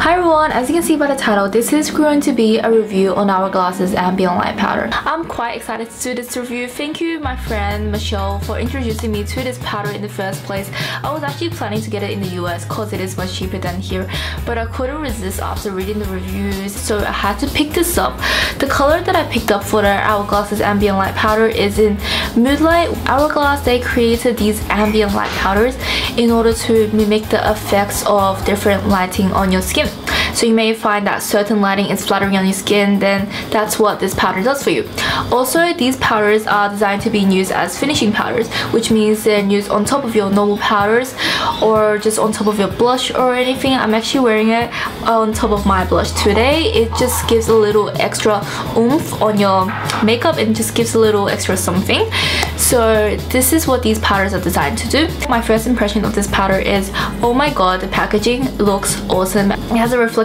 Hi everyone, as you can see by the title, this is going to be a review on Hourglass's Ambient Light Powder. I'm quite excited to do this review. Thank you my friend Michelle for introducing me to this powder in the first place. I was actually planning to get it in the US because it is much cheaper than here, but I couldn't resist after reading the reviews, so I had to pick this up. The color that I picked up for the Hourglass's Ambient Light Powder is in Moonlight. Hourglass, they created these ambient light powders in order to mimic the effects of different lighting on your skin. So you may find that certain lighting is flattering on your skin, then that's what this powder does for you. Also, these powders are designed to be used as finishing powders, which means they're used on top of your normal powders or just on top of your blush or anything. I'm actually wearing it on top of my blush today. It just gives a little extra oomph on your makeup and just gives a little extra something. So this is what these powders are designed to do. My first impression of this powder is, oh my god, the packaging looks awesome. It has a reflective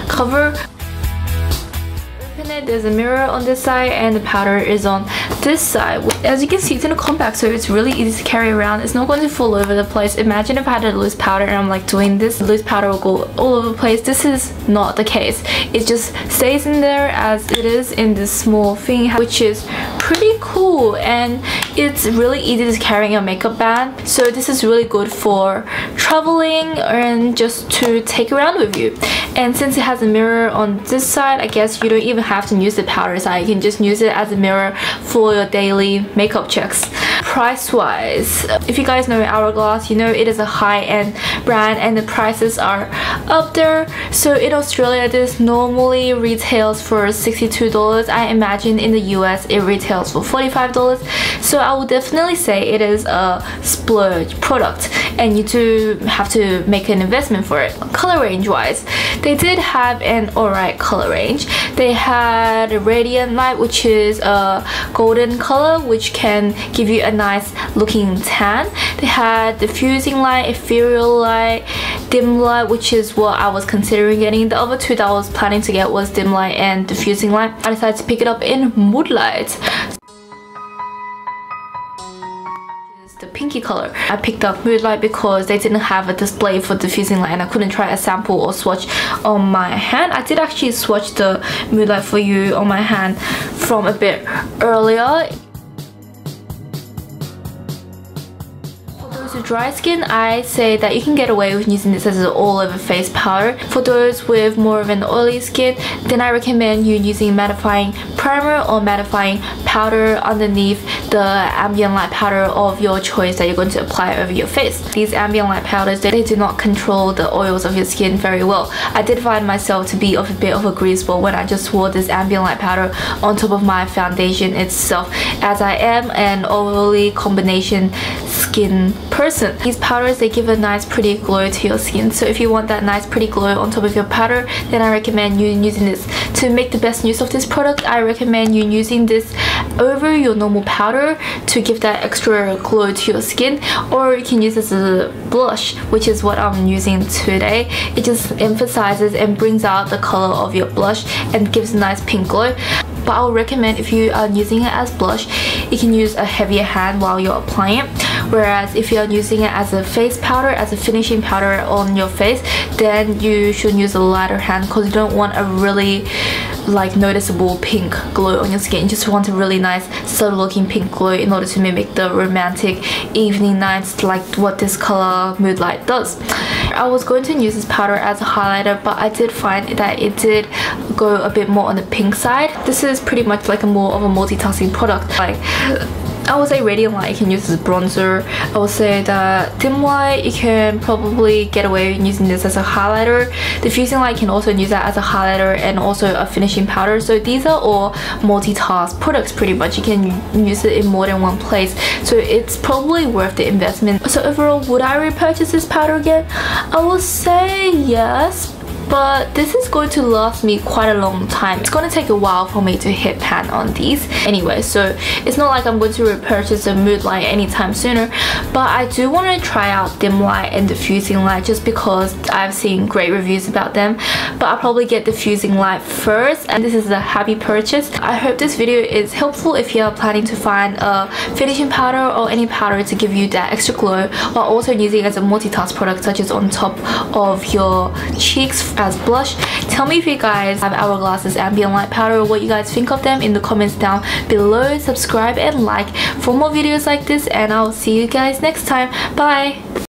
cover. There's a mirror on this side and the powder is on this side. As you can see, it's in a compact, so it's really easy to carry around. It's not going to fall over the place. Imagine if I had a loose powder and I'm like doing this, loose powder will go all over the place. This is not the case. It just stays in there as it is in this small thing, which is pretty cool, and it's really easy to carry in a makeup bag. So this is really good for traveling and just to take around with you. And since it has a mirror on this side, I guess you don't even have to use the powder side. You can just use it as a mirror for your daily makeup checks. Price wise, if you guys know Hourglass, you know it is a high-end brand and the prices are up there. So in Australia, this normally retails for $62. I imagine in the US it retails for $45. So I would definitely say it is a splurge product and you do have to make an investment for it. Color range wise, they did have an alright color range. They had a radiant light, which is a golden color, which can give you a nice looking tan. They had diffusing light, ethereal light, dim light, which is what I was considering getting. The other two that I was planning to get was dim light and diffusing light. I decided to pick it up in moonlight. The pinky color. I picked up Moonlight because they didn't have a display for diffusing light and I couldn't try a sample or swatch on my hand. I did actually swatch the Moonlight for you on my hand from a bit earlier. For dry skin, I say that you can get away with using this as an all-over face powder. For those with more of an oily skin, then I recommend you using mattifying primer or mattifying powder underneath the ambient light powder of your choice that you're going to apply over your face. These ambient light powders, they do not control the oils of your skin very well. I did find myself to be a bit of a greaseball when I just wore this ambient light powder on top of my foundation itself, as I am an oily combination skin person. These powders, they give a nice pretty glow to your skin, so if you want that nice pretty glow on top of your powder, then I recommend you using this. To make the best use of this product, I recommend you using this over your normal powder to give that extra glow to your skin, or you can use this as a blush, which is what I'm using today. It just emphasizes and brings out the color of your blush and gives a nice pink glow. But I would recommend if you are using it as blush, you can use a heavier hand while you're applying it. Whereas if you're using it as a face powder, as a finishing powder on your face, then you should use a lighter hand because you don't want a really like noticeable pink glow on your skin. You just want a really nice subtle looking pink glow in order to mimic the romantic evening nights like what this color Moonlight does. I was going to use this powder as a highlighter, but I did find that it did go a bit more on the pink side. This is pretty much like a more of a multitasking product. Like, I would say radiant light you can use as a bronzer. I would say that dim light you can probably get away with using this as a highlighter. Diffusing light can also use that as a highlighter and also a finishing powder. So these are all multitask products pretty much. You can use it in more than one place. So it's probably worth the investment. So overall, would I repurchase this powder again? I would say yes. But this is going to last me quite a long time. It's going to take a while for me to hit pan on these anyway, so it's not like I'm going to repurchase the Moonlight anytime sooner. But I do want to try out dim light and diffusing light just because I've seen great reviews about them. But I'll probably get diffusing light first, and this is a happy purchase. I hope this video is helpful if you're planning to find a finishing powder or any powder to give you that extra glow while also using it as a multitask product, such as on top of your cheeks as blush. Tell me if you guys have Hourglass's Ambient Light Powder or what you guys think of them in the comments down below. Subscribe and like for more videos like this, and I'll see you guys next time. Bye!